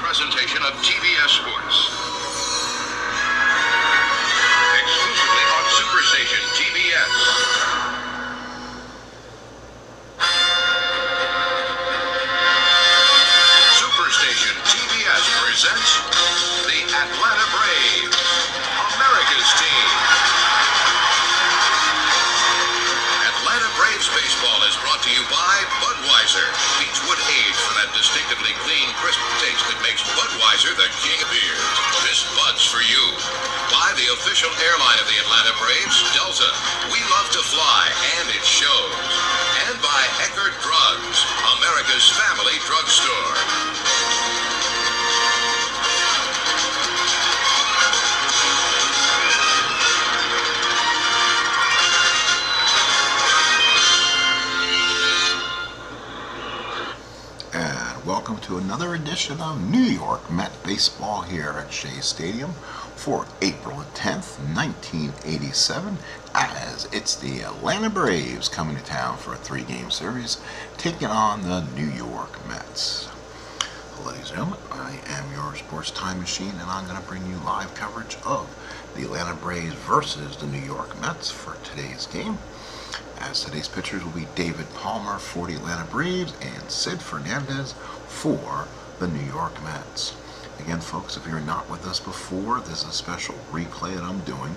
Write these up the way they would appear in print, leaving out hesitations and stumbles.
presentation of TBS Sports. Exclusively on Superstation TBS. Superstation TBS presents the Atlanta Braves, America's team. Atlanta Braves baseball is brought to you by Budweiser. Beechwood aged for that distinctively clean, crisp taste that makes Budweiser the king of beers. This Bud's for you. By the official airline of the Atlanta Braves, Delta. We love to fly, and it shows. And by Eckerd Drugs, America's family drugstore. Welcome to another edition of New York Met Baseball here at Shea Stadium for April 10th, 1987, as it's the Atlanta Braves coming to town for a three-game series, taking on the New York Mets. Ladies and gentlemen, I am your sports time machine, and I'm going to bring you live coverage of the Atlanta Braves versus the New York Mets for today's game. As today's pitchers will be David Palmer for the Atlanta Braves and Sid Fernandez for the New York Mets. Again, folks, if you're not with us before, this is a special replay that I'm doing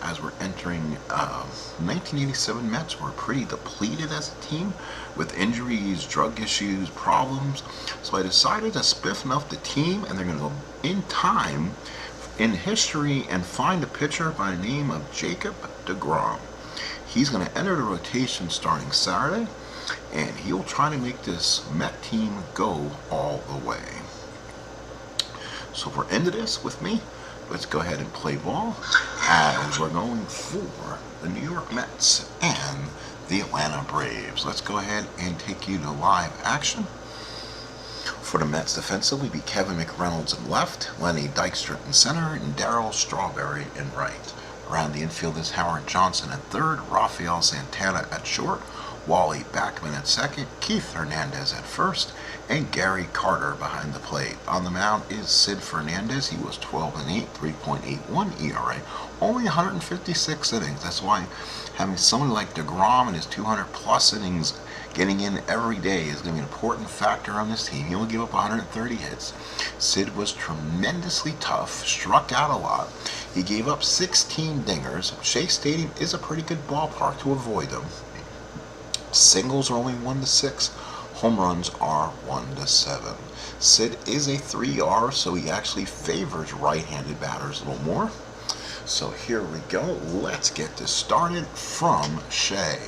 as we're entering 1987 Mets. We're pretty depleted as a team with injuries, drug issues, problems. So I decided to spiff up the team, and they're going to go in time in history and find a pitcher by the name of Jacob Degrom. He's going to enter the rotation starting Saturday, and he'll try to make this Met team go all the way. So if we're into this with me, let's go ahead and play ball as we're going for the New York Mets and the Atlanta Braves. Let's go ahead and take you to live action. For the Mets defensively, be Kevin McReynolds in left, Lenny Dykstra in center, and Darryl Strawberry in right. Around the infield is Howard Johnson at third, Rafael Santana at short, Wally Backman at second, Keith Hernandez at first, and Gary Carter behind the plate. On the mound is Sid Fernandez. He was 12-8, 3.81 ERA, only 156 innings. That's why having someone like Degrom and his 200-plus innings getting in every day is going to be an important factor on this team. He only gave up 130 hits. Sid was tremendously tough, struck out a lot. He gave up 16 dingers. Shea Stadium is a pretty good ballpark to avoid them. Singles are only 1-6. Home runs are 1-7. Sid is a 3R, so he actually favors right-handed batters a little more. So here we go. Let's get this started from Shea.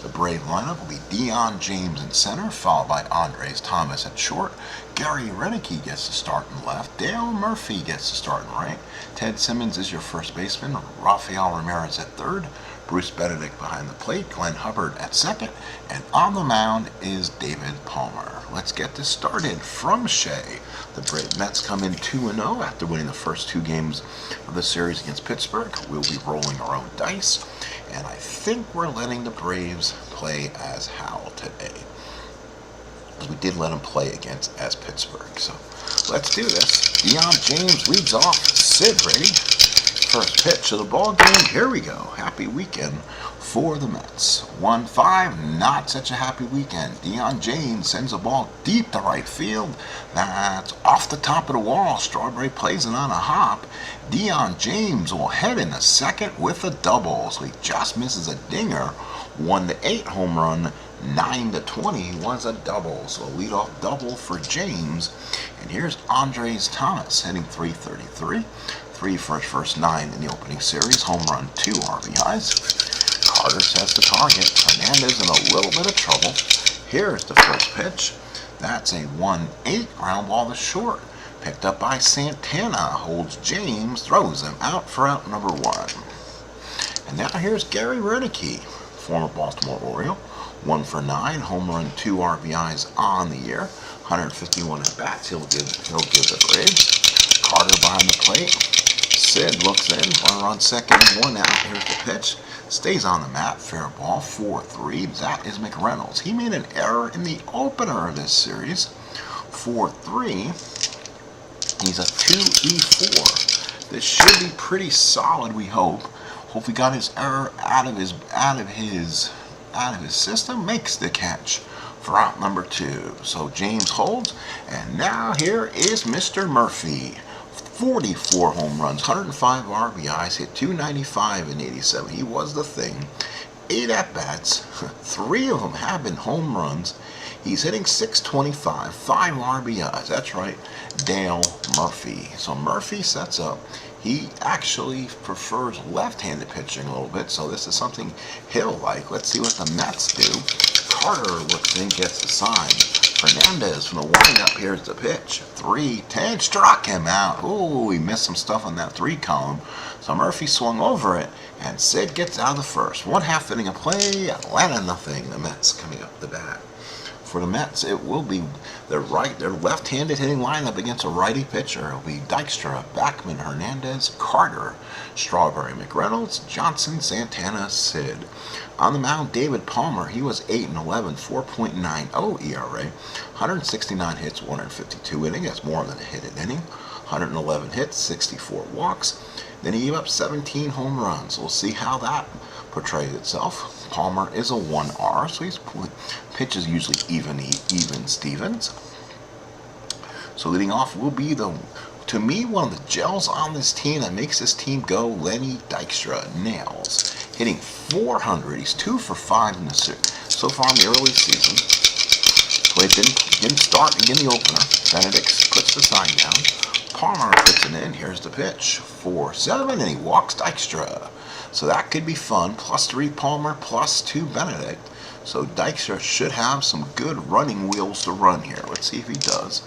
The Brave lineup will be Deion James in center, followed by Andres Thomas at short. Gary Renicky gets to start in left. Dale Murphy gets to start in right. Ted Simmons is your first baseman. Rafael Ramirez at third. Bruce Benedict behind the plate. Glenn Hubbard at second. And on the mound is David Palmer. Let's get this started from Shea. The Brave Mets come in 2-0 after winning the first two games of the series against Pittsburgh. We'll be rolling our own dice. And I think we're letting the Braves play as Hal today, because we did let him play as Pittsburgh. So let's do this. Deion James leads off. Sid ready. First pitch of the ball game. Here we go. Happy weekend for the Mets. 1-5. Not such a happy weekend. Deion James sends a ball deep to right field. That's off the top of the wall. Strawberry plays it on a hop. Deion James will head in the second with a double. So he just misses a dinger. 1-8 home run. 9-20 was a double. So a leadoff double for James. And here's Andres Thomas hitting .333. 3 for his first 9 in the opening series. Home run, 2 RBIs. Carter sets the target. Hernandez in a little bit of trouble. Here's the first pitch. That's a 1-8 ground ball to short. Picked up by Santana. Holds James. Throws him out for out number 1. And now here's Gary Renicky, former Baltimore Oriole. 1 for 9. Home run, 2 RBIs on the year. 151 at bats. He'll give the Braves. Carter behind the plate. Sid looks in. Runner on second, 1 out. Here's the pitch. Stays on the mat. Fair ball. 4-3. That is McReynolds. He made an error in the opener of this series. 4-3. He's a 2E4. This should be pretty solid, we hope. Hope we got his error out of his system. Makes the catch for out number 2. So James holds, and now here is Mr. Murphy. 44 home runs, 105 RBIs, hit 295 and 87. He was the thing. 8 at-bats, 3 of them have been home runs. He's hitting 625, 5 RBIs. That's right, Dale Murphy. So Murphy sets up. He actually prefers left-handed pitching a little bit, so this is something he'll like. Let's see what the Mets do. Carter looks in, gets the sign. Fernandez from the windup, here's the pitch. 3-10, struck him out. Ooh, he missed some stuff on that 3 column. So Murphy swung over it, and Sid gets out of the first. 1/2 inning of play, Atlanta nothing. The Mets coming up the bat. For the Mets, it will be their left-handed hitting lineup against a righty pitcher. It'll be Dykstra, Backman, Hernandez, Carter, Strawberry, McReynolds, Johnson, Santana, Sid. On the mound, David Palmer. He was 8-11, 4.90 ERA, 169 hits, 152 innings. That's more than a hit an inning. 111 hits, 64 walks. Then he gave up 17 home runs. We'll see how that portrays itself. Palmer is a 1R, so his pitches usually even Stevens. So leading off will be to me, one of the gels on this team that makes this team go, Lenny Dykstra. Nails. Hitting 400. He's 2 for 5 in the so far in the early season. Play didn't start in the opener. Benedict puts the sign down. Palmer puts it in. Here's the pitch. 4-7, and he walks Dykstra. So that could be fun. +3 Palmer, +2 Benedict. So Dykstra should have some good running wheels to run here. Let's see if he does.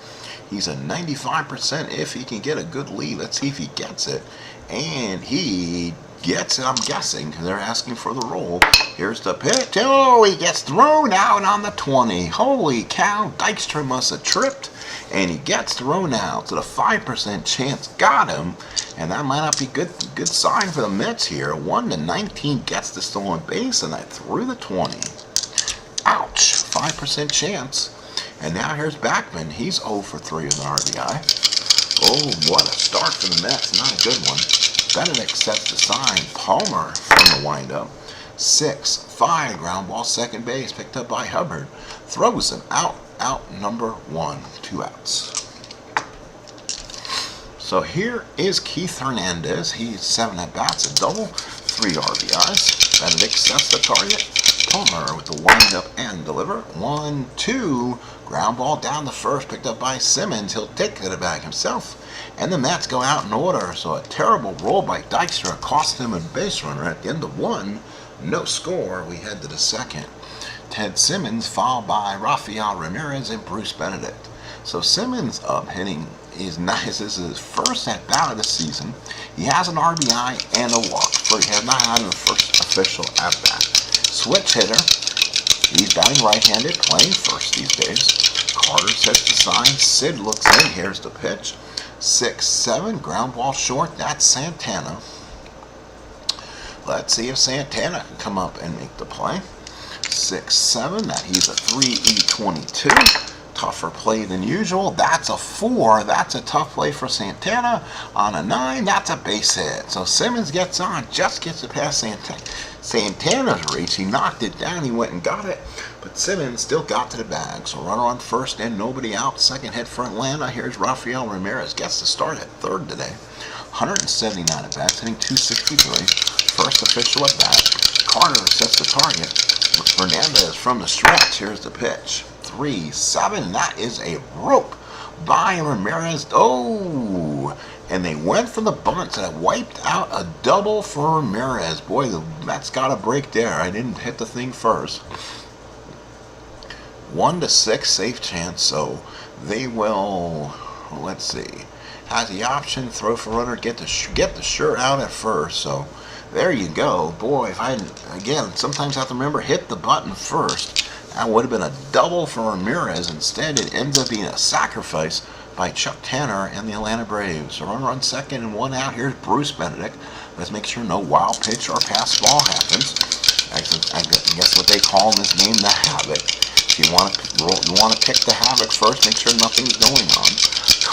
He's a 95% if he can get a good lead. Let's see if he gets it. And he gets it, I'm guessing. They're asking for the roll. Here's the pitch. Oh, he gets thrown out on the 20. Holy cow, Dykstra must have tripped. And he gets thrown out. So the 5% chance got him. And that might not be good sign for the Mets here. 1-19 gets the stolen base, and I threw the 20. Ouch, 5% chance. And now here's Backman. He's 0 for 3 with an RBI. Oh, what a start for the Mets. Not a good one. Benedict sets the sign. Palmer from the windup. 6-5 ground ball, second base, picked up by Hubbard. Throws him out number 1, 2 outs. So here is Keith Hernandez. He's 7 at-bats, a double, 3 RBIs. Benedict sets the target. Palmer with the wind-up and deliver. 1-2. Ground ball down the first, picked up by Simmons. He'll take to the bag himself. And the Mets go out in order. So a terrible roll by Dykstra cost him a base runner at the end of 1. No score. We head to the second. Ted Simmons followed by Rafael Ramirez and Bruce Benedict. So Simmons up hitting is nice. This is his first at bat of the season. He has an RBI and a walk. He has not had a first official at bat. Switch hitter. He's batting right-handed, playing first these days. Carter sets the sign. Sid looks in. Here's the pitch. 6-7, ground ball short. That's Santana. Let's see if Santana can come up and make the play. 6-7, that he's a 3E22. Tougher play than usual. That's a 4. That's a tough play for Santana. On a 9, that's a base hit. So Simmons gets on, just gets it past Santana's reach. He knocked it down. He went and got it. But Simmons still got to the bag. So runner on first and nobody out. Second hit for Atlanta. Here's Rafael Ramirez. Gets to start at third today. 179 at bats, hitting 263. First official at bat. Carter sets the target. Fernandez from the stretch. Here's the pitch. 3-7. That is a rope by Ramirez. Oh, and they went for the bunt, and it wiped out a double for Ramirez. Boy, the Mets got a break there. I didn't hit the thing first. 1-6 safe chance, so they will. Let's see. Has the option throw for runner, get the shirt out at first. So there you go. Boy, if I again sometimes have to remember hit the button first. That would have been a double for Ramirez. Instead, it ends up being a sacrifice by Chuck Tanner and the Atlanta Braves. So runner on second and 1 out. Here's Bruce Benedict. Let's make sure no wild pitch or pass ball happens. I guess what they call in this game the havoc. If you want to pick the havoc first, make sure nothing's going on.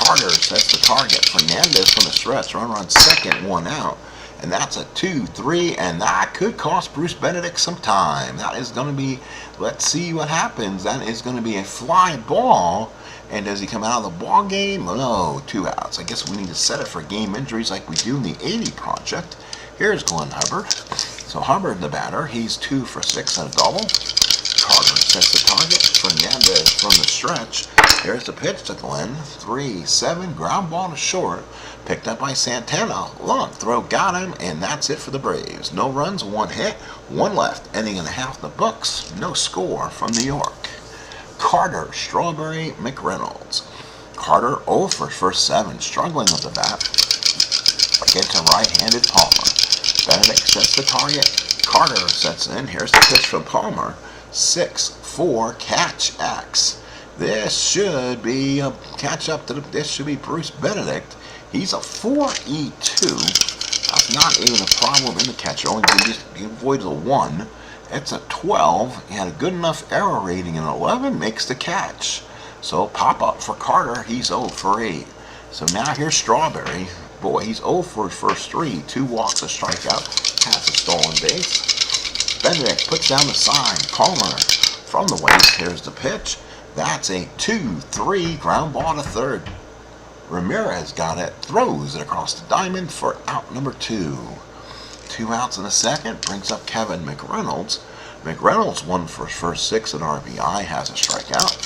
Carter sets the target. Fernandez from the stretch. Runner on second, 1 out. And that's a 2-3, and that could cost Bruce Benedict some time. That is going to be, let's see what happens. That is going to be a fly ball. And does he come out of the ball game? No, 2 outs. I guess we need to set it for game injuries like we do in the 80 project. Here's Glenn Hubbard. So Hubbard, the batter, he's 2 for 6 and a double. Carter sets the target. Fernandez from the stretch. Here's the pitch to Glenn. 3-7, ground ball to short. Picked up by Santana. Long throw got him, and that's it for the Braves. No runs, 1 hit, 1 left. Ending in half the books. No score from New York. Carter, Strawberry, McReynolds. Carter 0 for first 7, struggling with the bat. Against a right-handed Palmer. Benedict sets the target. Carter sets in. Here's the pitch from Palmer. 6-4, catch X. This should be a catch up to this should be Bruce Benedict. He's a 4-2. That's not even a problem in the catcher. Only he avoids a 1. It's a 12. He had a good enough error rating, and 11 makes the catch. So pop up for Carter. He's 0 for 8. So now here's Strawberry. Boy, he's 0 for his first 3. 2 walks, a strikeout, has a stolen base. Benedict puts down the sign. Palmer from the waist. Here's the pitch. That's a 2-3 ground ball to third. Ramirez got it, throws it across the diamond for out number 2. 2 outs in the second, brings up Kevin McReynolds. McReynolds 1 for his first 6 at RBI, has a strikeout.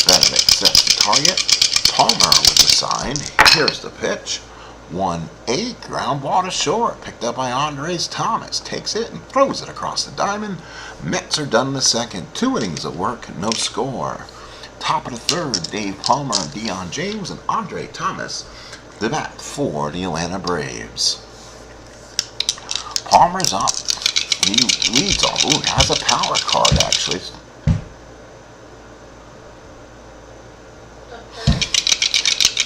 Benedict sets the target. Palmer with the sign. Here's the pitch. 1-8, ground ball to short, picked up by Andres Thomas. Takes it and throws it across the diamond. Mets are done in the second. 2 innings of work, no score. Top of the third, Dave Palmer, Deion James, and Andre Thomas, the bat for the Atlanta Braves. Palmer's up. He leads off. Ooh, has a power card, actually.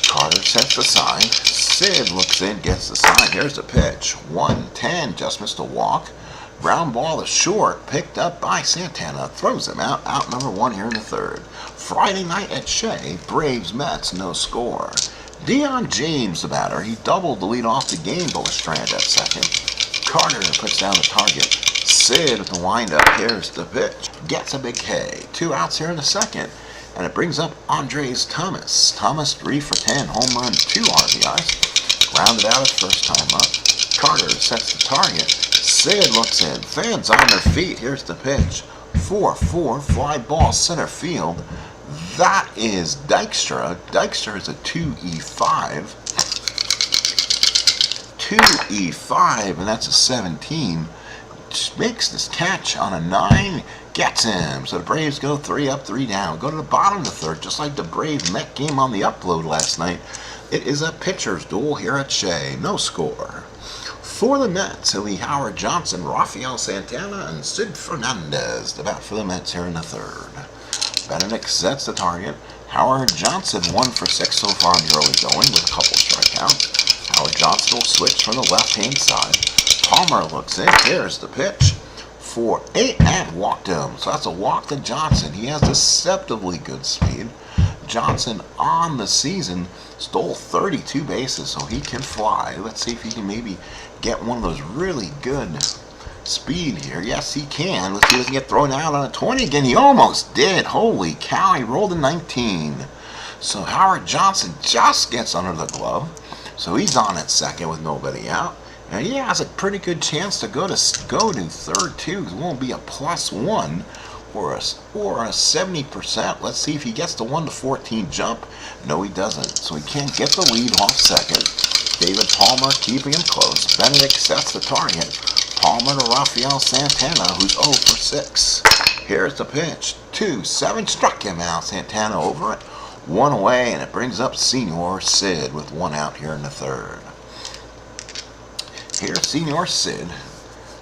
Carter sets the sign. Sid looks in, gets the sign. Here's the pitch. 1-10, just missed a walk. Ground ball is short, picked up by Santana. Throws him out. Out number 1 here in the third. Friday night at Shea, Braves Mets, no score. Deion James, the batter, he doubled the lead off the game, but was stranded at second. Carter puts down the target. Sid with the windup. Here's the pitch. Gets a big K. 2 outs here in the second. And it brings up Andres Thomas. Thomas 3 for 10, home run, 2 RBIs. Grounded out his first time up. Carter sets the target. Sid looks in. Fans on their feet. Here's the pitch. 4-4, fly ball center field. That is Dykstra. Dykstra is a 2E5. 2E5, and that's a 17. Makes this catch on a 9. Gets him. So the Braves go 3 up, 3 down. Go to the bottom of the third, just like the Brave Met game on the upload last night. It is a pitcher's duel here at Shea. No score. For the Mets, it'll be Howard Johnson, Rafael Santana, and Sid Fernandez. The bat for the Mets here in the third. Benedict sets the target. Howard Johnson 1 for 6 so far in the early going with a couple strikeouts. Howard Johnson will switch from the left-hand side. Palmer looks in. Here's the pitch. 4-8 and walked him. So that's a walk to Johnson. He has deceptively good speed. Johnson on the season stole 32 bases, so he can fly. Let's see if he can maybe get one of those really good speed here. Yes, he can. Let's see if he doesn't get thrown out on a 20 again. He almost did. Holy cow, he rolled a 19. So Howard Johnson just gets under the glove. So he's on at second with nobody out. And he has a pretty good chance to go to third too. It won't be a +1 or a 70%. Let's see if he gets the 1-14 jump. No, he doesn't. So he can't get the lead off second. David Palmer keeping him close. Benedict sets the target. Palmer to Rafael Santana, who's 0 for 6. Here's the pitch. 2-7 struck him out. Santana over it. 1 away, and it brings up Senior Sid with 1 out here in the third. Here's Senior Sid.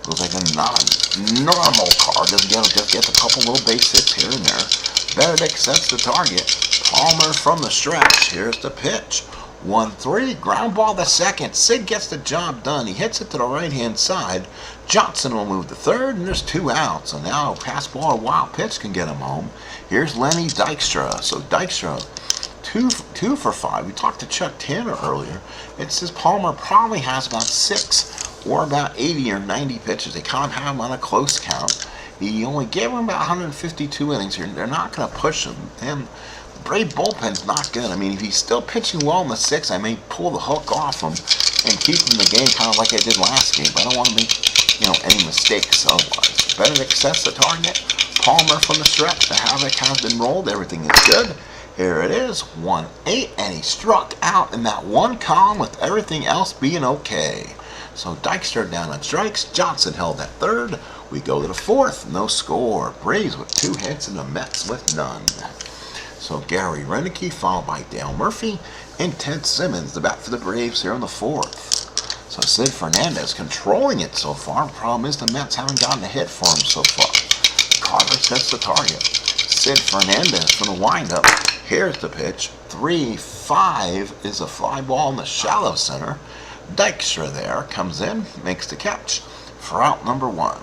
Looks like a non-normal card. Just gets a couple little base hits here and there. Benedict sets the target. Palmer from the stretch. Here's the pitch. 1-3, ground ball to second. Sid gets the job done. He hits it to the right-hand side. Johnson will move to third, and there's 2 outs. So now a pass ball, a wild pitch can get him home. Here's Lenny Dykstra. So Dykstra, two for 5. We talked to Chuck Tanner earlier. It says Palmer probably has about 6 or about 80 or 90 pitches. They kind of have him on a close count. He only gave him about 152 innings here. They're not going to push him. And the Brave bullpen's not good. I mean, if he's still pitching well in the 6th, I may pull the hook off him and keep him in the game kind of like I did last game. But I don't want to make, any mistakes otherwise. Benedict sets the target. Palmer from the stretch. The havoc has been rolled. Everything is good. Here it is, 1-8, and he struck out in that one column with everything else being okay. So Dykstra down on strikes. Johnson held at 3rd. We go to the 4th, no score. Braves with 2 hits and the Mets with none. So Gary Renicky followed by Dale Murphy and Ted Simmons, the bat for the Braves here in the 4th. So Sid Fernandez controlling it so far. Problem is the Mets haven't gotten a hit for him so far. Carter sets the target. Sid Fernandez from the windup. Here's the pitch. 3-5 is a fly ball in the shallow center. Dykstra there comes in, makes the catch for out number 1.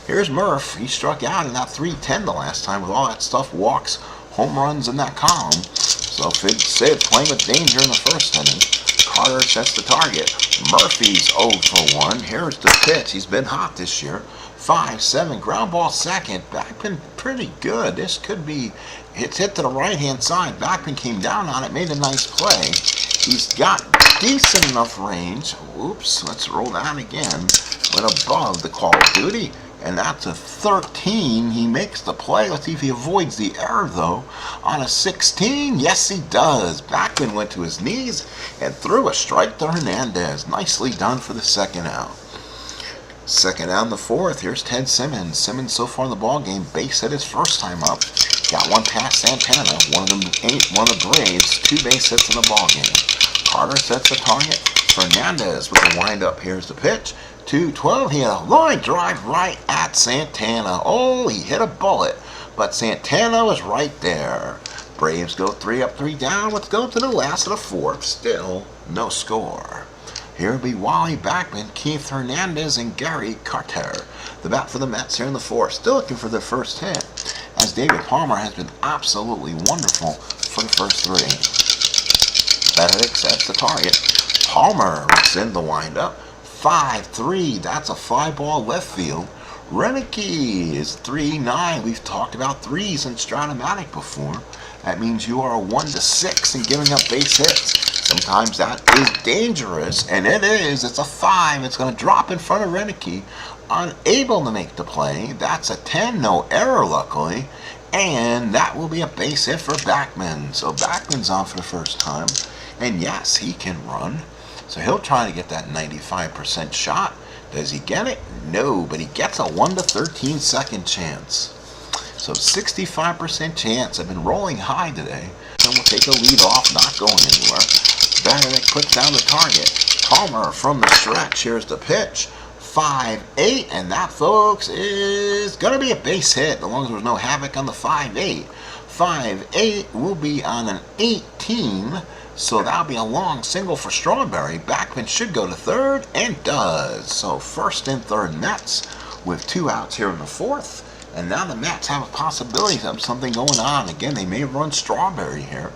Here's Murph. He struck out in that 3-10 the last time with all that stuff, walks, home runs in that column. So Sid playing with danger in the 1st inning. Carter sets the target. Murphy's 0 for 1. Here's the pitch. He's been hot this year. 5-7, ground ball 2nd. Backman pretty good. This could be, it's hit to the right-hand side. Backman came down on it, made a nice play. He's got decent enough range. Oops, let's roll that again. Went above the Call of Duty, and that's a 13. He makes the play. Let's see if he avoids the error, though. On a 16, yes, he does. Backman went to his knees and threw a strike to Hernandez. Nicely done for the 2nd out. 2nd out in the 4th, here's Ted Simmons. Simmons so far in the ball game, base hit his first time up. Got one past Santana, one of the Braves, 2 base hits in the ball game. Carter sets the target. Fernandez with a windup. Here's the pitch. 2-12. He had a line drive right at Santana. Oh, he hit a bullet, but Santana was right there. Braves go 3 up, 3 down. Let's go to the last of the 4th. Still no score. Here will be Wally Backman, Keith Hernandez, and Gary Carter. The bat for the Mets here in the 4th. Still looking for their first hit, as David Palmer has been absolutely wonderful for the first 3. Benedict sets the target. Palmer is in the windup. 5-3. That's a fly ball left field. Renicky is 3-9. We've talked about 3s in Strat Matic before. That means you are 1-6 in giving up base hits. Sometimes that is dangerous, and it is. It's a 5. It's going to drop in front of Renicky. Unable to make the play. That's a 10. No error, luckily. And that will be a base hit for Backman. So Backman's on for the first time. And yes, he can run. So he'll try to get that 95% shot. Does he get it? No, but he gets a 1-13 second chance. So 65% chance. I've been rolling high today. Then we'll take a lead off, not going anywhere. Benedict puts down the target. Palmer from the stretch. Here's the pitch. 5-8, and that, folks, is going to be a base hit as long as there's no havoc on the 5-8. 5-8 will be on an 18, so that'll be a long single for Strawberry. Backman should go to 3rd, and does. So 1st and 3rd Mets with 2 outs here in the 4th. And now the Mets have a possibility of something going on. Again, they may run Strawberry here.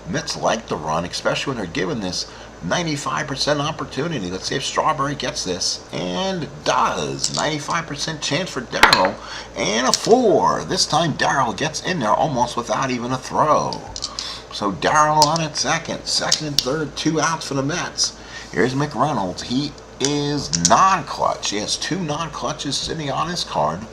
Mets like to run, especially when they're given this 95% opportunity. Let's see if Strawberry gets this, and does. 95% chance for Darryl, and a 4. This time Darryl gets in there almost without even a throw. So Darryl on at 2nd. 2nd and 3rd, 2 outs for the Mets. Here's McReynolds. He is non-clutch. He has 2 non-clutches sitting on his card.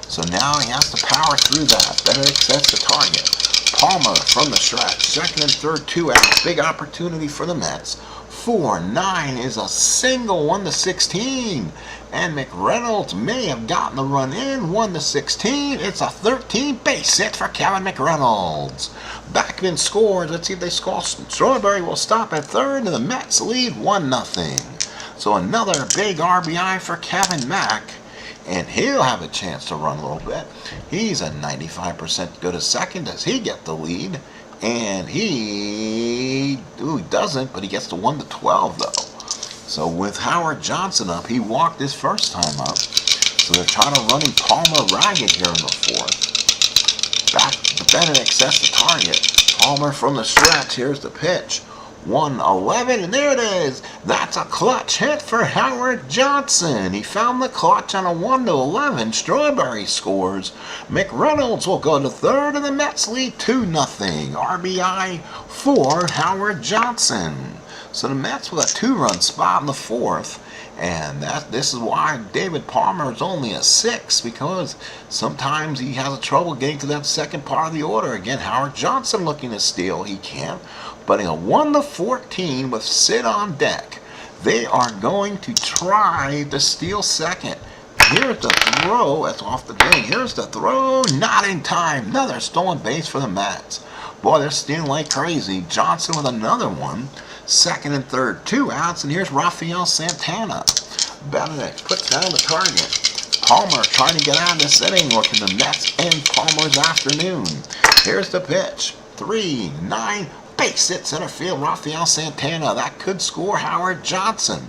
So now he has to power through that. Benedict sets the target. Palmer from the stretch. 2nd and 3rd, 2 outs. Big opportunity for the Mets. 4-9 is a single, 1-16. And McReynolds may have gotten the run in. 1-16. It's a 13 base hit for Kevin McReynolds. Backman scores. Let's see if they score. Strawberry will stop at 3rd, and the Mets lead 1-0. So another big RBI for Kevin Mack. And he'll have a chance to run a little bit. He's a 95% to go to 2nd. Does he get the lead? And he doesn't, but he gets to 1-12 though. So with Howard Johnson up, he walked his first time up. So they're trying to run Palmer ragged here in the 4th. Back the Benedict sets the target. Palmer from the stretch. Here's the pitch. 1-11, and there it is. That's a clutch hit for Howard Johnson. He found the clutch on a 1-11. Strawberry scores. McReynolds will go to third, and the Mets lead 2-0. RBI for Howard Johnson. So the Mets with a 2-run spot in the fourth. And this is why David Palmer is only a 6, because sometimes he has trouble getting to that second part of the order. Again, Howard Johnson looking to steal. He can't. But in a 1-14 with Sid on deck, they are going to try to steal second. Here's the throw. That's off the game. Here's the throw. Not in time. Another stolen base for the Mets. Boy, they're stealing like crazy. Johnson with another one. Second and third, 2 outs, and here's Rafael Santana. Benedict puts down the target. Palmer trying to get out of this inning, or can the Mets end Palmer's afternoon? Here's the pitch. 3-9, base hit center field. Rafael Santana. That could score Howard Johnson.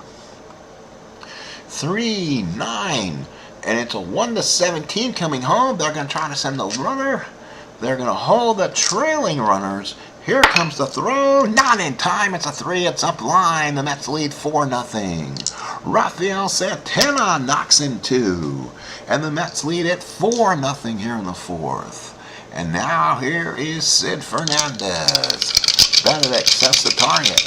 3-9, and it's a 1-17 coming home. They're going to try to send the runner. They're going to hold the trailing runners. Here comes the throw. Not in time. It's a 3. It's up line. The Mets lead 4-0. Rafael Santana knocks in 2. And the Mets lead at 4-0 here in the fourth. And now here is Sid Fernandez. Benedict sets the target.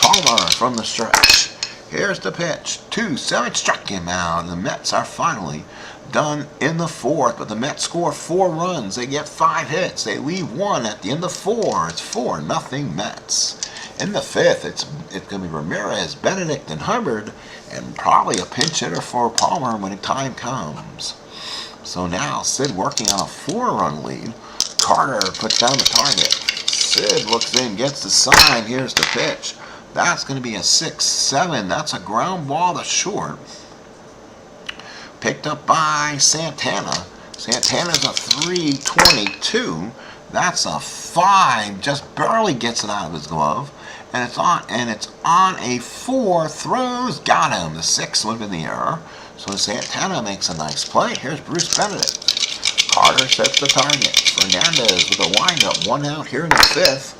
Palmer from the stretch. Here's the pitch. 2-7 struck him out. And the Mets are finally done in the fourth, but the Mets score 4 runs. They get 5 hits. They leave 1 at the end of 4. It's 4-0 Mets. In the fifth, it's going to be Ramirez, Benedict, and Hubbard, and probably a pinch hitter for Palmer when the time comes. So now Sid working on a 4-run lead. Carter puts down the target. Sid looks in, gets the sign. Here's the pitch. That's going to be a 6-7. That's a ground ball to short. Picked up by Santana. Santana's a 3-22. That's a 5. Just barely gets it out of his glove. And it's on a 4. Throws. Got him. The 6 would have been the error. So Santana makes a nice play. Here's Bruce Benedict. Carter sets the target. Fernandez with a windup. 1 out here in the fifth.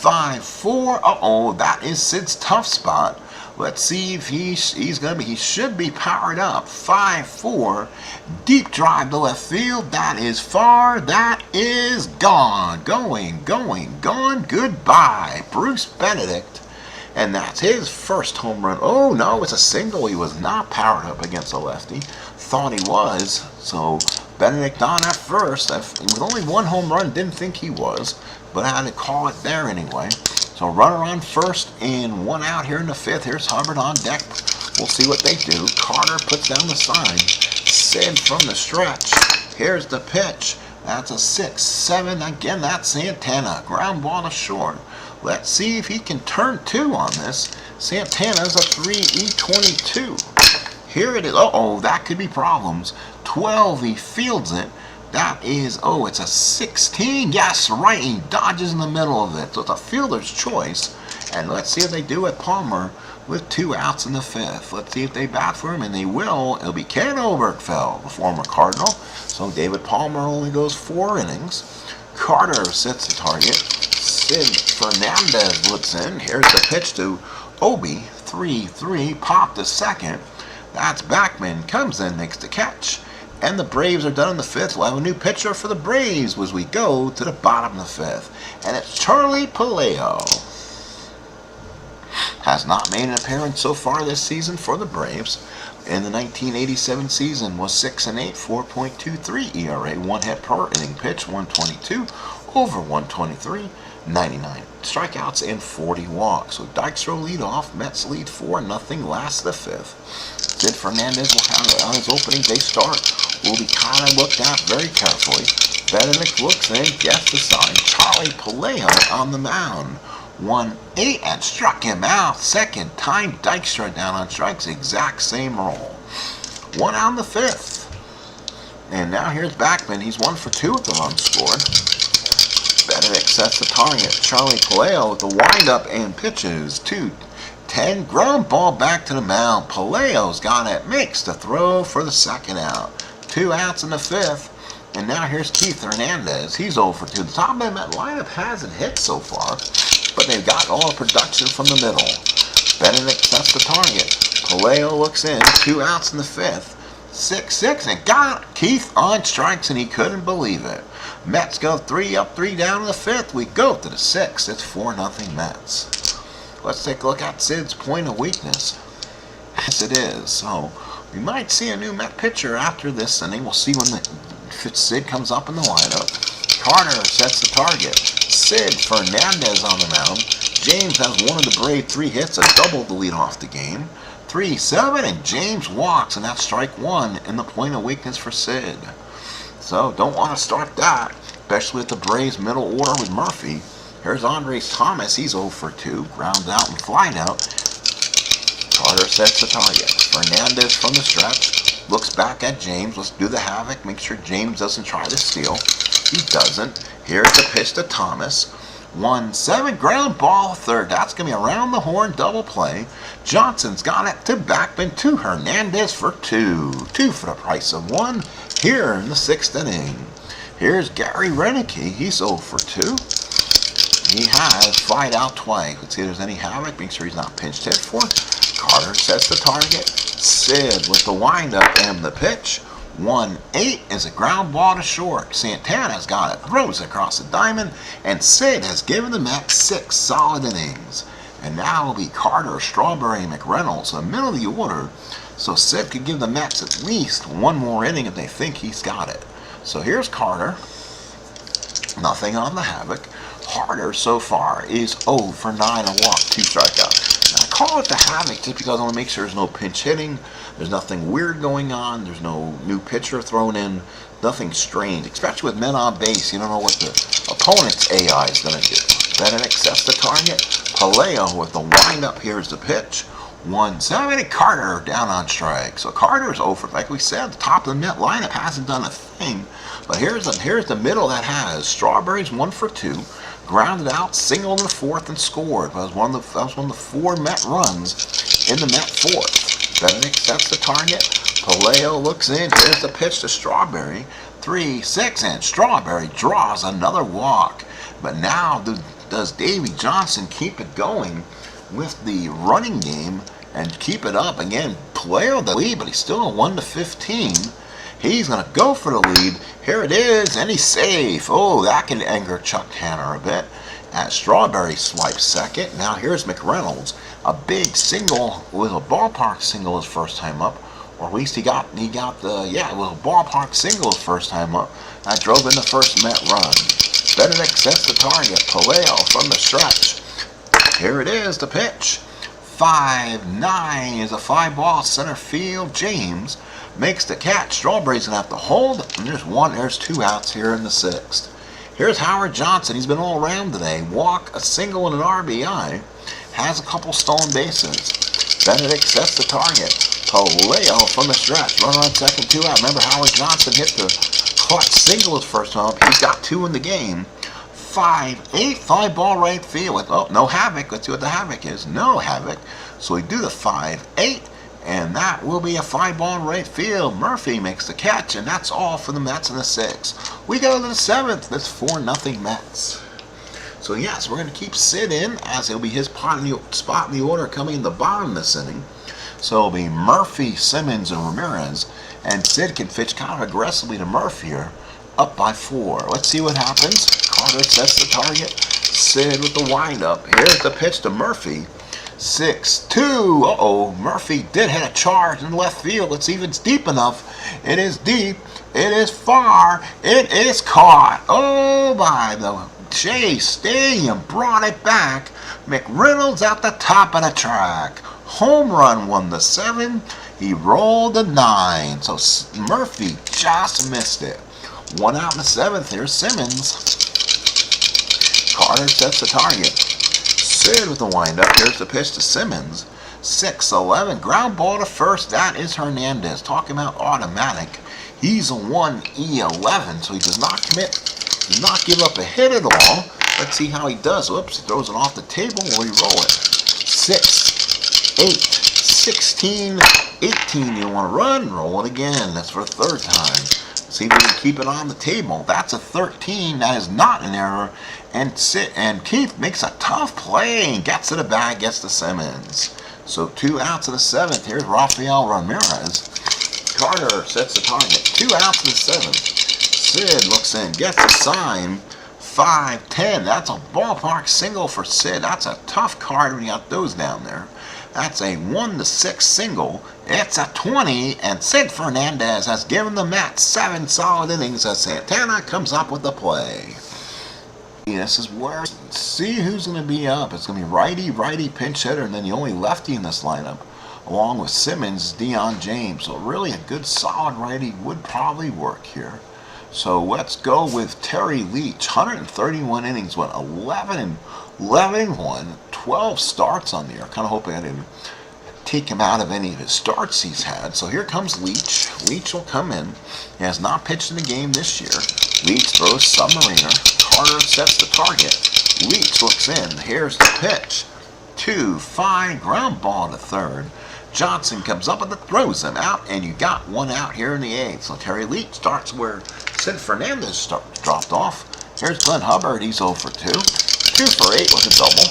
5-4. Uh-oh. That is Sid's tough spot. Let's see if he should be powered up. 5-4. Deep drive to left field. That is far. That is gone. Going, gone. Goodbye. Bruce Benedict. And that's his first home run. Oh, no, it's a single. He was not powered up against a lefty. Thought he was. So Benedict on at first. With only 1 home run, didn't think he was. But I had to call it there anyway. So runner on first and 1 out here in the fifth. Here's Hubbard on deck. We'll see what they do. Carter puts down the sign. Sid from the stretch. Here's the pitch. That's a 6-7. Again, that's Santana. Ground ball to short. Let's see if he can turn 2 on this. Santana's a 3-22. Here it is. Uh-oh, that could be problems. 12, he fields it. That is, it's a 16. Yes, right. He dodges in the middle of it. So it's a fielder's choice. And let's see if they do it. Palmer with 2 outs in the fifth. Let's see if they bat for him, and they will. It'll be Ken Oberkfell, the former Cardinal. So David Palmer only goes 4 innings. Carter sets the target. Sid Fernandez looks in. Here's the pitch to Obi. 3-3. Pop to second. That's Backman. Comes in, makes the catch. And the Braves are done in the fifth. We'll have a new pitcher for the Braves as we go to the bottom of the fifth. And it's Charlie Palaio. Has not made an appearance so far this season for the Braves. In the 1987 season was 6-8, 4.23 ERA, 1 hit per inning pitch, 122, over 123, 99 strikeouts, and 40 walks. So Dykstra lead off. Mets lead 4-0 last the fifth. Sid Fernandez will have it on his opening day start. Will be kind of looked at very carefully. Benedict looks in, gets the sign. Charlie Palaio on the mound. 1-8 and struck him out. Second time Dykstra down on strikes. Exact same roll. 1 out in the fifth. And now here's Backman. He's 1 for 2 with the run scored. Benedict sets the target. Charlie Palaio with the windup and pitches. 2-10. Ground ball back to the mound. Palaio's got it. Makes the throw for the second out. 2 outs in the fifth. And now here's Keith Hernandez. He's 0 for 2. The top of that lineup hasn't hit so far, but they've got all the production from the middle. Benedict sets the target. Paleo looks in. 2 outs in the 5th. 6-6, and got Keith on strikes, and he couldn't believe it. Mets go 3 up, 3 down in the 5th. We go to the 6th. It's 4-0 Mets. Let's take a look at Sid's point of weakness. Yes, it is. So we might see a new Met pitcher after this inning. We'll see when Sid comes up in the lineup. Carter sets the target. Sid Fernandez on the mound. James has one of the Brave 3 hits, a double to lead off the game. 3-7, and James walks, and that's strike 1 in the point of weakness for Sid. So don't want to start that, especially with the Braves middle order with Murphy. Here's Andres Thomas. He's 0 for 2, ground out and flied out. Carter sets the target. Fernandez from the stretch looks back at James. Let's do the havoc. Make sure James doesn't try to steal. He doesn't. Here's the pitch to Thomas. 1-7, ground ball third. That's going to be around the horn double play. Johnson's got it to Backman to Hernandez for 2. 2 for the price of 1 here in the 6th inning. Here's Gary Renicky. He's 0 for 2. He has flied out twice. Let's see if there's any havoc. Make sure he's not pinched hit for. Carter sets the target. Sid with the windup and the pitch. 1-8 is a ground ball to short. Santana's got it, throws it across the diamond, and Sid has given the Mets 6 solid innings. And now it'll be Carter, Strawberry, and McReynolds in the middle of the order, so Sid could give the Mets at least one more inning if they think he's got it. So here's Carter. Nothing on the havoc. Carter so far is 0 for 9, a walk, 2 strikeouts. Now I call it the havoc just because I want to make sure there's no pinch hitting. There's nothing weird going on. There's no new pitcher thrown in. Nothing strange, especially with men on base. You don't know what the opponent's AI is going to do. Benedict sets the target. Paleo with the windup. Here's the pitch. 1-7, and Carter down on strike. So Carter's 0 for, like we said, the top of the Met lineup hasn't done a thing. But here's the middle that has. Strawberry's 1 for 2. Grounded out, single in the 4th, and scored. That was one of the 4 Met runs in the Met 4th. Benedict sets the target. Paleo looks in. Here's the pitch to Strawberry. 3-6, and Strawberry draws another walk. But now does Davey Johnson keep it going with the running game and keep it up? Again, Paleo the lead, but he's still a 1-15. He's going to go for the lead. Here it is, and he's safe. Oh, that can anger Chuck Tanner a bit. As Strawberry swipes second. Now here's McReynolds. A big single, with a ballpark single his first time up. Or at least it was a ballpark single his first time up. That drove in the first Met run. Benedict sets the target. Paleo from the stretch. Here it is, the pitch. 5-9 is a 5-ball center field. James makes the catch. Strawberry's going to have to hold. And there's 2 outs here in the 6th. Here's Howard Johnson. He's been all around today. Walk, a single, and an RBI. Has a couple stolen bases. Benedict sets the target. Paleo from the stretch. Runner on second, 2 out. Remember, Howard Johnson hit the clutch single his first time up. He's got 2 in the game. 5-8, 5-ball right field. Oh, no havoc. Let's see what the havoc is. No havoc. So we do the 5-8. And that will be a 5-ball right field. Murphy makes the catch, and that's all for the Mets in the 6th. We go to the 7th. That's 4-0 Mets. So yes, we're going to keep Sid in, as it'll be his spot in the order coming in the bottom of this inning. So it'll be Murphy, Simmons, and Ramirez. And Sid can pitch kind of aggressively to Murphy here, up by 4. Let's see what happens. Carter sets the target. Sid with the windup. Here's the pitch to Murphy. 6-2. Uh-oh. Murphy did hit a charge in left field. Let's see if it's deep enough. It is deep. It is far. It is caught. Oh, my. The Shea Stadium brought it back. McReynolds at the top of the track. Home run won the 7. He rolled the 9. So Murphy just missed it. 1 out in the 7th. Here's Simmons. Carter sets the target. Sid with the windup. Here's the pitch to Simmons. 6-11. Ground ball to first. That is Hernandez. Talking about automatic. He's a 1E11, so he does not commit, does not give up a hit at all. Let's see how he does. Whoops, he throws it off the table. Will he roll it? 6, 8, 16, 18. You want to run? Roll it again. That's for the 3rd time. See if we can keep it on the table. That's a 13. That is not an error. And Keith makes a tough play and gets to the bag, gets to Simmons. So 2 outs of the 7th. Here's Rafael Ramirez. Carter sets the target. 2 outs of the 7th. Sid looks in, gets a sign. 5-10. That's a ballpark single for Sid. That's a tough card when you got those down there. That's a 1-6 single. It's a 20, and Sid Fernandez has given the Mets 7 solid innings as Santana comes up with the play. This is where, see who's going to be up. It's going to be righty pinch hitter, and then the only lefty in this lineup, along with Simmons, Deion James. So really a good solid righty would probably work here. So let's go with Terry Leach. 131 innings, went 11-1, 12 starts on the year. Kind of hoping I didn't take him out of any of his starts he's had. So here comes Leach. Leach will come in. He has not pitched in the game this year. Leach throws Submariner. Carter sets the target. Leach looks in. Here's the pitch. 2-5, ground ball to third. Johnson comes up and throws him out, and you got 1 out here in the 8th. So Terry Leach starts where Sid Fernandez dropped off. Here's Glenn Hubbard. He's 0 for 2. 2 for 8 with a double.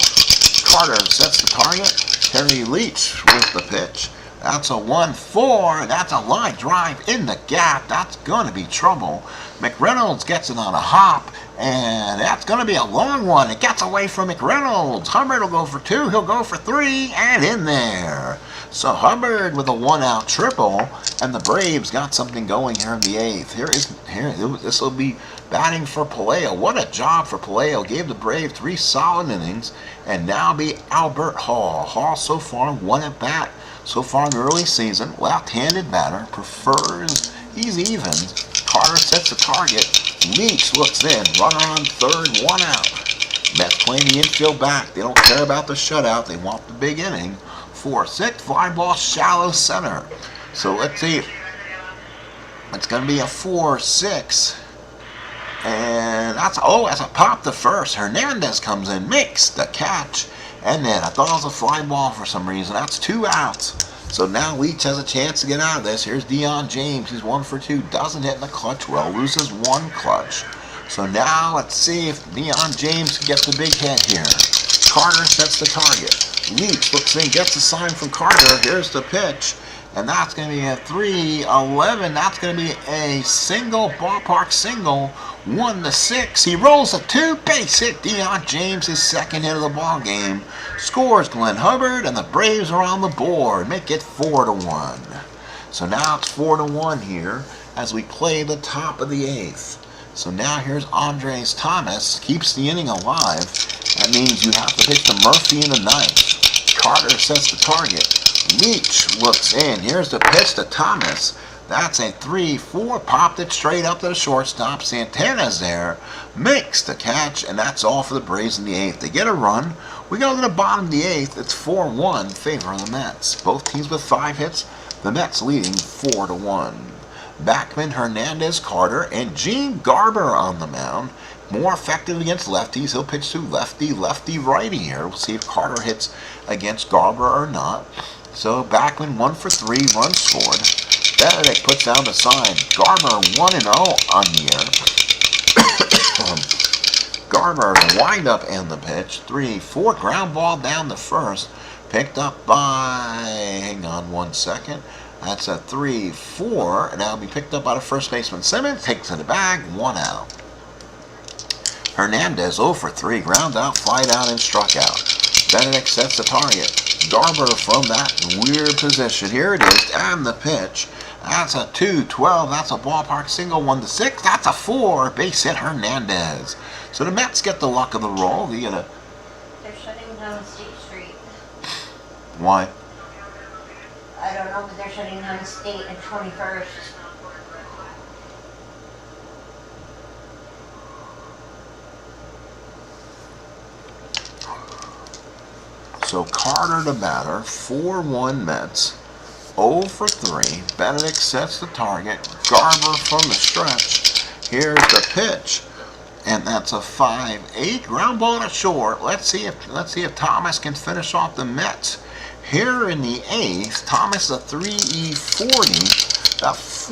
Carter sets the target. Terry Leach with the pitch. That's a 1-4. That's a line drive in the gap. That's going to be trouble. McReynolds gets it on a hop, and that's going to be a long one. It gets away from McReynolds. Hubbard will go for 2. He'll go for 3, and in there. So Hubbard with a 1-out triple, and the Braves got something going here in the 8th. This will be batting for Paleo. What a job for Paleo. Gave the Braves 3 solid innings, and now be Albert Hall. Hall so far 1 at bat. So far in the early season, left-handed batter, prefers easy evens. Carter sets the target. Leach looks in. Runner on third, 1 out. Mets playing the infield back. They don't care about the shutout. They want the big inning. 4-6, fly ball, shallow center. So let's see. It's going to be a 4-6. And that's a pop to first. Hernandez comes in, makes the catch. And then I thought it was a fly ball for some reason. That's 2 outs. So now Leach has a chance to get out of this. Here's Deion James. He's 1 for 2. Doesn't hit in the clutch well. Loses 1 clutch. So now let's see if Deion James gets the big hit here. Carter sets the target. Leach looks in, gets a sign from Carter. Here's the pitch. And that's going to be a 3-11. That's going to be a single, ballpark single. 1-6. He rolls a 2-base hit. Deion James, his 2nd hit of the ball game. Scores Glenn Hubbard, and the Braves are on the board. Make it 4-1. So now it's 4-1 here as we play the top of the 8th. So now here's Andres Thomas. Keeps the inning alive. That means you have to pitch to Murphy in the 9th. Carter sets the target. Leach looks in. Here's the pitch to Thomas. That's a 3-4. Popped it straight up to the shortstop. Santana's there. Makes the catch, and that's all for the Braves in the 8th. They get a run. We go to the bottom of the 8th. It's 4-1 in favor of the Mets. Both teams with 5 hits. The Mets leading 4-1. Backman, Hernandez, Carter, and Gene Garber on the mound. More effective against lefties. He'll pitch to lefty, righty here. We'll see if Carter hits against Garber or not. So Backman 1 for 3, runs scored. Benedict puts down the sign. Garber 1-0 on the year. Garber, the windup and the pitch. 3-4, ground ball down the first. Picked up by, hang on 1 second. That's a 3-4, and that'll be picked up by the first baseman Simmons. Takes to the bag, 1 out. Hernandez 0 for 3, ground out, flied out, and struck out. Benedict sets the target. Garber from that weird position. Here it is, and the pitch. That's a 2-12. That's a ballpark single, 1-6. That's a 4. Base hit Hernandez. So the Mets get the luck of the roll. They're shutting down State Street. Why? I don't know, but they're shutting down State at 21st. So Carter the batter, 4-1 Mets, 0 for 3. Benedict sets the target. Garber from the stretch. Here's the pitch, and that's a 5-8 ground ball to short. Let's see if Thomas can finish off the Mets. Here in the 8th, Thomas a 3-40.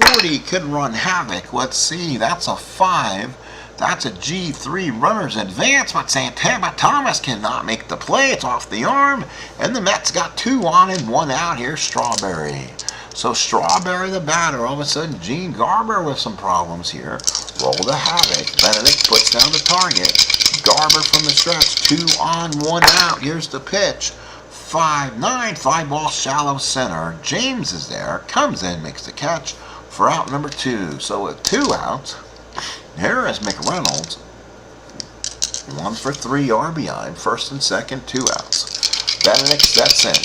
40 could run havoc. Let's see, that's a 5. That's a G3 runner's advance, but Santana Thomas cannot make the play. It's off the arm, and the Mets got 2 on and 1 out. Here's Strawberry. So Strawberry the batter, all of a sudden Gene Garber with some problems here. Roll the havoc. Benedict puts down the target. Garber from the stretch, 2 on, 1 out. Here's the pitch. 5-9, fly ball shallow center. James is there, comes in, makes the catch for out number 2. So with 2 outs, here is McReynolds. 1 for 3 RBI, first and second, 2 outs. Benedict sets in.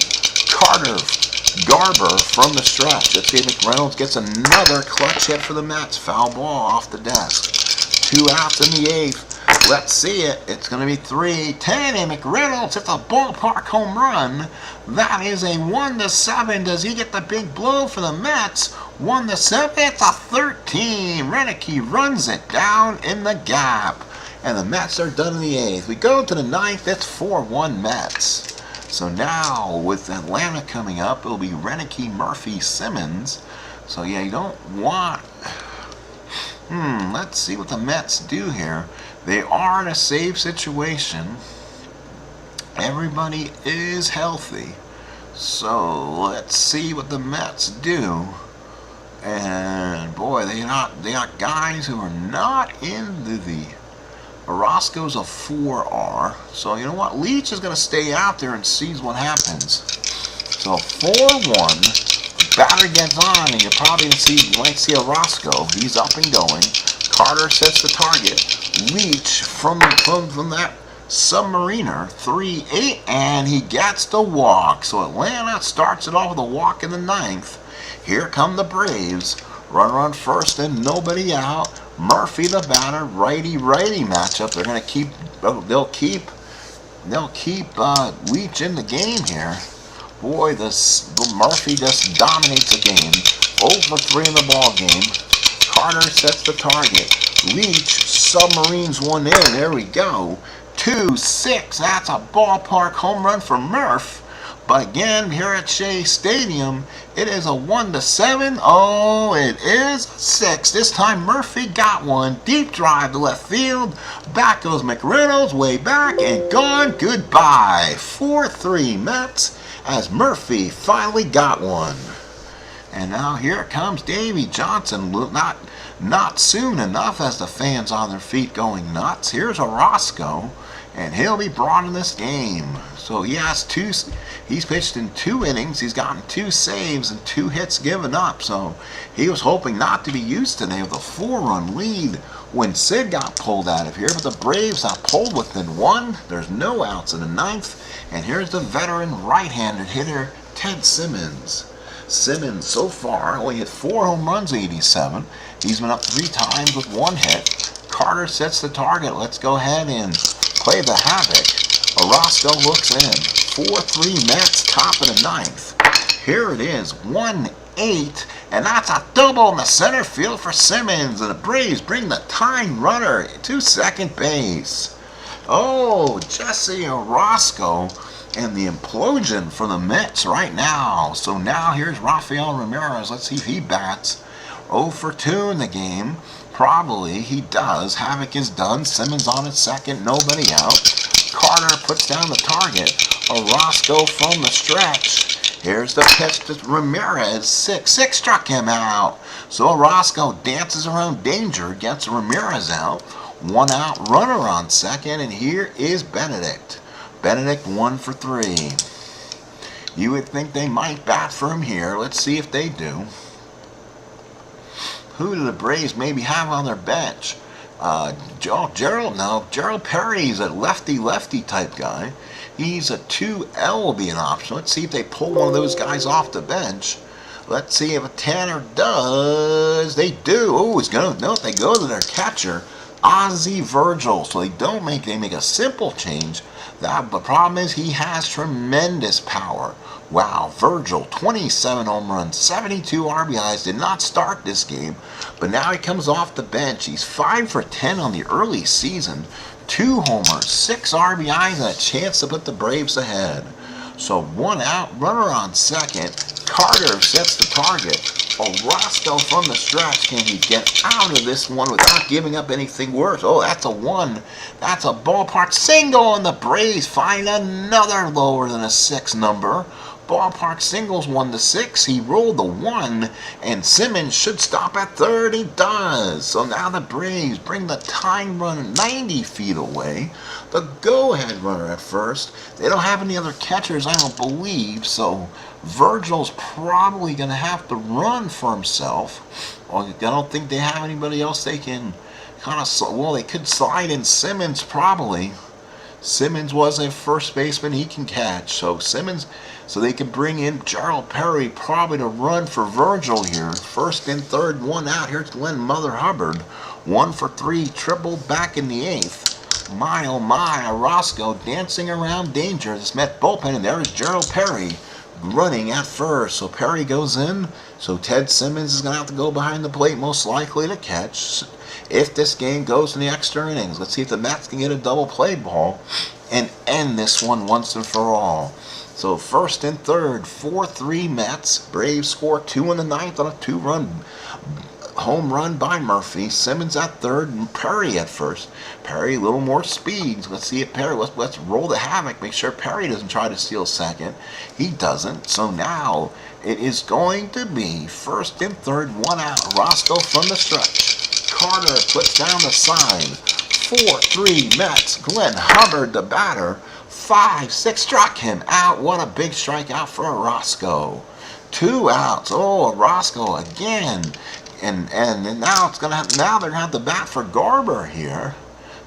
Garber from the stretch. Let's see if McReynolds gets another clutch hit for the Mets. Foul ball off the desk. 2 outs in the 8th. Let's see it. It's going to be 3-10, and McReynolds hits a ballpark home run. That is a 1-7. Does he get the big blow for the Mets? 1-7. It's a 13. Renicky runs it down in the gap, and the Mets are done in the 8th. We go to the 9th. It's 4-1 Mets. So now, with Atlanta coming up, it'll be Renicky, Murphy, Simmons. So yeah, you don't want... let's see what the Mets do here. They are in a safe situation. Everybody is healthy. So let's see what the Mets do. And boy, they got guys who are not into the... Orozco's a 4R. So you know what? Leach is going to stay out there and sees what happens. So 4-1. Batter gets on, and you're probably going to see, you might see Orozco. He's up and going. Carter sets the target. Leach from that Submariner. 3-8, and he gets the walk. So Atlanta starts it off with a walk in the 9th. Here come the Braves. Runner on first and nobody out. Murphy the batter, righty-righty matchup. They're going to keep, they'll keep Leach in the game here. Boy, Murphy just dominates the game. 0 for 3 in the ball game. Carter sets the target. Leach submarines one in. There we go. 2-6. That's a ballpark home run for Murph. But again, here at Shea Stadium, it is a 1-7. Oh, it is 6. This time Murphy got one. Deep drive to left field. Back goes McReynolds, way back and gone. Goodbye. 4-3 Mets as Murphy finally got one. And now here comes Davey Johnson. Not soon enough as the fans on their feet going nuts. Here's Orozco, and he'll be brought in this game. So he has he's pitched in 2 innings. He's gotten 2 saves and 2 hits given up. So he was hoping not to be used today with a 4-run lead when Sid got pulled out of here. But the Braves got pulled within 1. There's no outs in the 9th. And here's the veteran right-handed hitter, Ted Simmons. Simmons so far only hit 4 home runs, 87. He's been up 3 times with 1 hit. Carter sets the target. Let's go ahead and play the havoc. Orozco looks in. 4-3 Mets, top of the 9th. Here it is, 1-8, and that's a double in the center field for Simmons. And the Braves bring the tying runner to second base. Oh, Jesse Orozco and the implosion for the Mets right now. So now here's Rafael Ramirez. Let's see if he bats. 0 for 2 in the game. Probably he does. Havoc is done. Simmons on at second. Nobody out. Carter puts down the target. Orozco from the stretch. Here's the pitch to Ramirez. 6 struck him out. So Orozco dances around danger, gets Ramirez out. 1 out, runner on second, and here is Benedict. Benedict 1 for 3. You would think they might bat for him here. Let's see if they do. Who do the Braves maybe have on their bench? Gerald Perry's a lefty type guy. He's a 2L will be an option. Let's see if they pull one of those guys off the bench. Let's see if a Tanner does. They do. Oh, he's gonna no. They go to their catcher, Ozzie Virgil. So they make a simple change. The problem is he has tremendous power. Wow, Virgil, 27 home runs, 72 RBIs, did not start this game, but now he comes off the bench. He's 5 for 10 on the early season, 2 homers, 6 RBIs, and a chance to put the Braves ahead. So 1 out, runner on second. Carter sets the target. Roscoe from the stretch. Can he get out of this one without giving up anything worse? Oh, that's a 1. That's a ballpark single, and the Braves find another lower than a 6 number. Ballpark singles 1-6. He rolled the 1, and Simmons should stop at third. He does. So now the Braves bring the tying run 90 feet away. The go-ahead runner at first. They don't have any other catchers, I don't believe, so Virgil's probably going to have to run for himself. Well, I don't think they have anybody else they can kind of, well, they could slide in Simmons probably. Simmons was a first baseman, he can catch. So Simmons, so they can bring in Gerald Perry probably to run for Virgil here. First and third, 1 out. Here's Glenn Mother Hubbard. 1 for 3, triple back in the 8th. My, oh my, Roscoe dancing around danger. This Met bullpen, and there is Gerald Perry running at first. So Perry goes in. So Ted Simmons is going to have to go behind the plate most likely to catch if this game goes in the extra innings. Let's see if the Mets can get a double play ball and end this one once and for all. So first and third, 4-3 Mets. Braves score 2 in the 9th on a 2-run home run by Murphy. Simmons at third and Perry at first. Perry a little more speed. Let's see if Perry, let's roll the havoc. Make sure Perry doesn't try to steal second. He doesn't. So now it is going to be first and third, 1 out. Roscoe from the stretch. Carter puts down the sign. 4-3 Mets. Glenn Hubbard, the batter. 5-6 struck him out. What a big strikeout for Roscoe. 2 outs. Oh, Roscoe again. And now they're gonna have the bat for Garber here.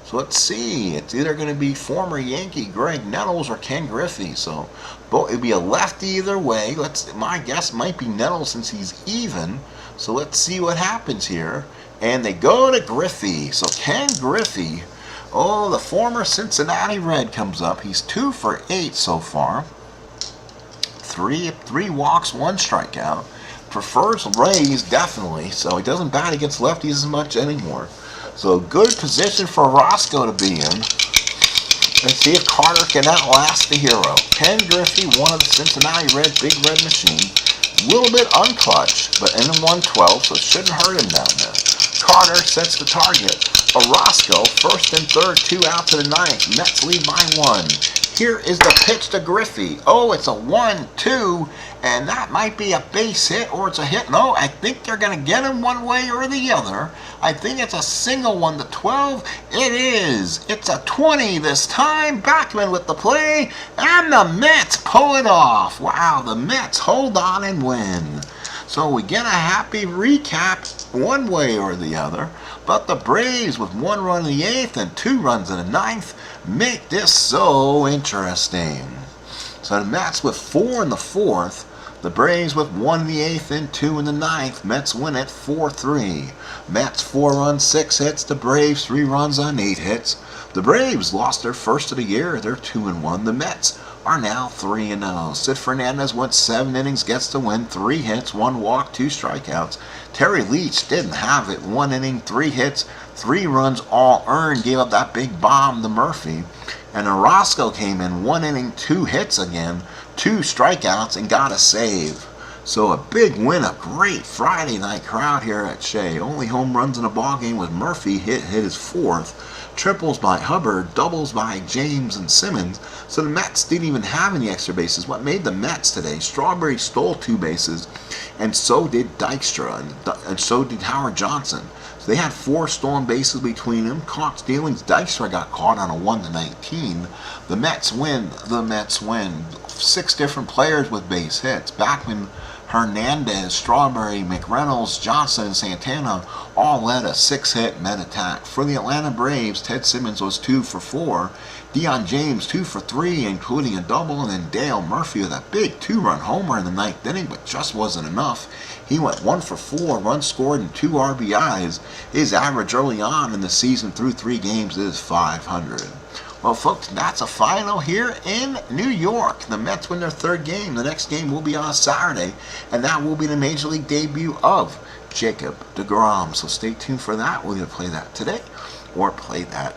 So let's see. It's either gonna be former Yankee Greg Nettles or Ken Griffey. So it'd be a lefty either way. My guess might be Nettles since he's even. So let's see what happens here. And they go to Griffey. So Ken Griffey, oh, the former Cincinnati Red comes up. He's 2 for 8 so far. Three walks, 1 strikeout. Prefers Rays, definitely, so he doesn't bat against lefties as much anymore. So good position for Roscoe to be in. Let's see if Carter can outlast the hero. Ken Griffey, one of the Cincinnati Red, big red machine. A little bit unclutched, but in the 112, so it shouldn't hurt him down there. Carter sets the target. Roscoe, first and third, 2 outs in the 9th. Mets lead by 1. Here is the pitch to Griffey. Oh, it's a 1-2, and that might be a base hit or it's a hit. No, I think they're going to get him one way or the other. I think it's a single 1 to 12. It is. It's a 20 this time. Backman with the play, and the Mets pull it off. Wow, the Mets hold on and win. So we get a happy recap one way or the other. But the Braves with 1 run in the 8th and 2 runs in the 9th make this so interesting. So the Mets with 4 in the 4th. The Braves with 1 in the 8th and 2 in the 9th. Mets win it 4-3. Mets 4 runs, 6 hits. The Braves 3 runs on 8 hits. The Braves lost their first of the year. They're 2-1. The Mets are now 3-0. Sid Fernandez went 7 innings, gets the win, 3 hits, 1 walk, 2 strikeouts. Terry Leach didn't have it. 1 inning, 3 hits, 3 runs, all earned. Gave up that big bomb to Murphy. And Roscoe came in 1 inning, 2 hits again, 2 strikeouts, and got a save. So a big win, a great Friday night crowd here at Shea. Only home runs in the ballgame was Murphy, hit his 4th. Triples by Hubbard, doubles by James and Simmons. So the Mets didn't even have any extra bases. What made the Mets today? Strawberry stole 2 bases, and so did Dykstra, and so did Howard Johnson. So they had 4 stolen bases between them. Caught stealings. Dykstra got caught on a 1-19. The Mets win. The Mets win. 6 different players with base hits. Backman, Hernandez, Strawberry, McReynolds, Johnson, and Santana all led a 6-hit Met attack. For the Atlanta Braves, Ted Simmons was 2 for 4. Deion James 2 for 3, including a double, and then Dale Murphy with a big 2-run homer in the 9th inning, but just wasn't enough. He went 1 for 4, runs scored, and 2 RBIs. His average early on in the season through 3 games is .500. Well, folks, that's a final here in New York. The Mets win their 3rd game. The next game will be on Saturday, and that will be the Major League debut of Jacob Degrom. So stay tuned for that. We'll either play that today or play that